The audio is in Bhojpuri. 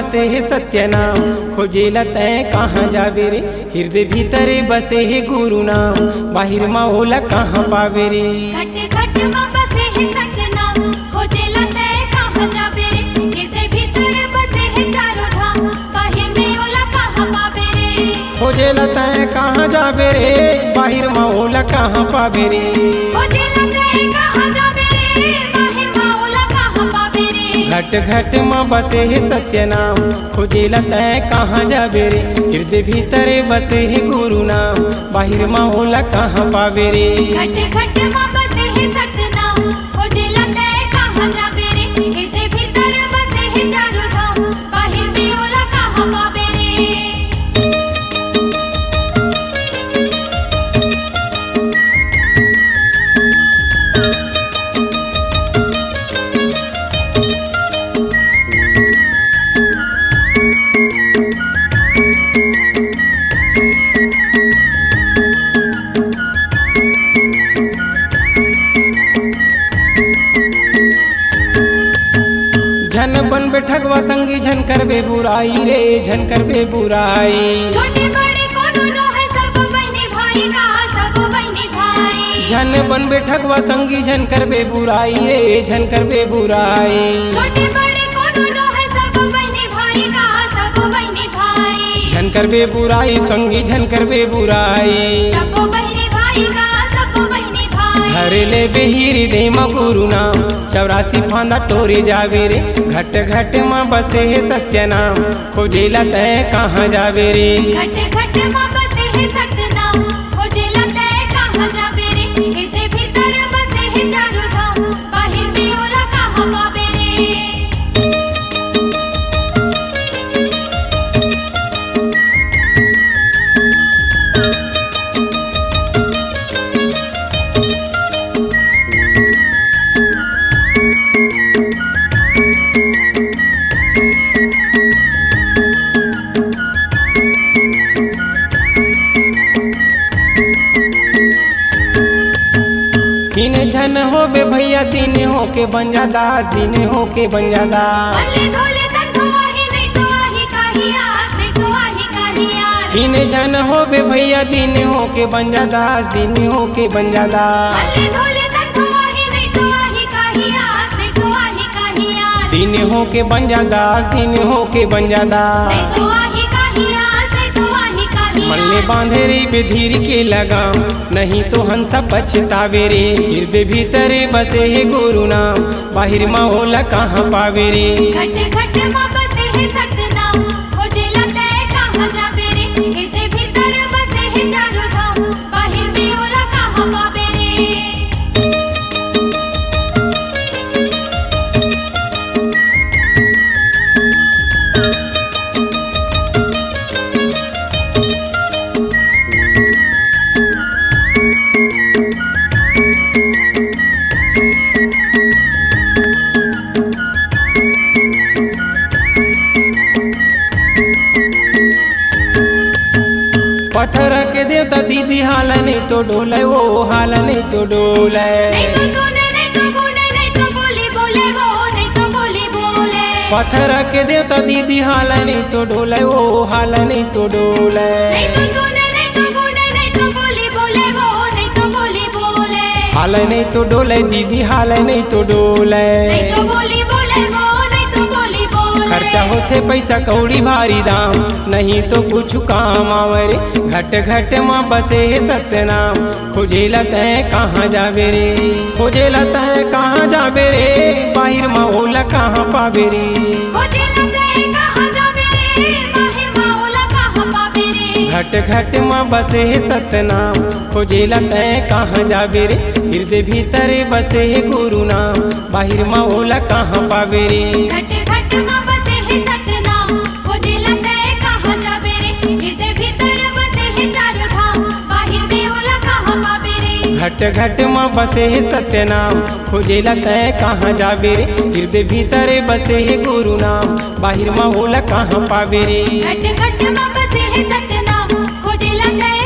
बसे है सत्य नाम, खोजेला तय कहाँ जावे रे। हृदय भीतर बसे है गुरु नाम, बाहिर माँ होला कहाँ पावे रे। घट घट माँ बसे है सत्य नाम, खोजेला तय कहाँ जावे रे। हृदय भीतर बसे है चारों धाम, बाहिर में होला कहाँ पावे रे। खोजेला तय कहाँ जावे रे, बाहिर माँ होला कहाँ पावे रे। खोजेला तय कहाँ जावे रे, बाहिर में होला कहाँ पावे रे। घट घट माँ बसे है सत्य नाम, खोजेला तय कहाँ जावे रे। हृदय भीतर बसे है गुरु नाम, बाहिर माँ होला कहाँ पावे रे। घट घट माँ बसे है सत्य नाम, खोजेला तय कहाँ जावे रे। हृदय भीतर बसे है चारों धाम, बाहिर में होला कहाँ पावे रे। झन बन बैठकवा संगी झन करबे बुराई रे, झन करबे बुराई। छोटे बड़े कोनो नो है सब बहनी भाई का, सब बहनी भाई। झन बन बैठकवा संगी झन करबे बुराई रे, झन करबे बुराई। छोटे बड़े कोनो नो है सब बहनी भाई का, सब बहनी भाई। झन करबे बुराई संगी झन करबे बुराई। सब बहनी भाई का, सब बहनी भाई। हरे ले बेहिरी दे माँ गुरु नाम, 84 फांदा टोरे जावे रे। घट घट माँ बसे है सत्य नाम, खोजेला तय कहाँ जावे रे। घट घट माँ बसे है सत्य नाम, खोजेला तय कहाँ जावे रे। हृदय भीतर बसे है चारों धाम, बाहिर में होला कहाँ पावे रे। तीन झन हो बे भैया, तीन हो के बन जा दास, तीन हो के बन जा दास। भले धोले तंतु आही, नहीं तो आही काही आस, नहीं तो आही काही आस। तीन झन हो बे भैया, तीन हो के बन जा दास, तीन हो के बन जा दास। भले धोले तंतु आही, नहीं तो आही काही आस, नहीं तो आही काही आस। तीन हो के बन जा दास, तीन हो के बन जा दास। नहीं तो आही काही आस, नहीं तो आही काही मन ले आस। बांधे रे बेधीर के लगाम, नहीं तो हंसा पछतावे रे। हृदय भीतर बसे है गुरु नाम, बाहिर माँ होला कहाँ पावे रे। घट घट माँ बसे है सत्य नाम, खोजेला तय कहाँ जावे रे। हृदय भीतर बसे है चारों धाम, बाहिर में होला कहाँ पावे रे। पत्थर के देवता दीदी हाल नहीं तो डोले, वो हाल नहीं तो डोले। नहीं तो सुने, नहीं तो गुने, नहीं तो बोली बोले वो, नहीं तो बोली बोले। पत्थर के देवता दीदी हाल नहीं तो डोले, वो हाल नहीं तो डोले। नहीं तो सुने, नहीं तो गुने, नहीं तो बोली बोले वो, नहीं तो बोली बोले। हाल नहीं तो डोले दीदी, हाल नहीं तो डोले। नहीं तो बोली बोले वो, नहीं तो बोली बोले। खर्चा होते पैसा कौड़ी भारी दाम, नहीं तो कुछ काम आवरे। घट घट माँ बसे है सत्य नाम, खोजेला तय कहाँ जावे रे। खोजेला तय कहाँ जावे रे, बाहिर माँ होला कहाँ पावे रे। खोजेला तय कहाँ जावे रे, बाहिर में होला कहाँ पावे रे। घट घट माँ बसे है सत्य नाम, खोजेला तय कहाँ जावे रे। हृदय भीतर बसे है गुरु नाम, बाहिर माँ होला कहाँ पावे रे। घट घट माँ बसे है सत्य नाम, खोजेला तय कहाँ जावे रे। हृदय भीतर बसे है चारों धाम, बाहिर में होला कहाँ पावे रे। घट घट माँ बसे है सत्य नाम, खोजेला तय कहाँ जावे रे। हृदय भीतर बसे है गुरु नाम, बाहिर माँ होला कहाँ पावे रे। घट घट माँ बसे है सत्य नाम, खोजेला तय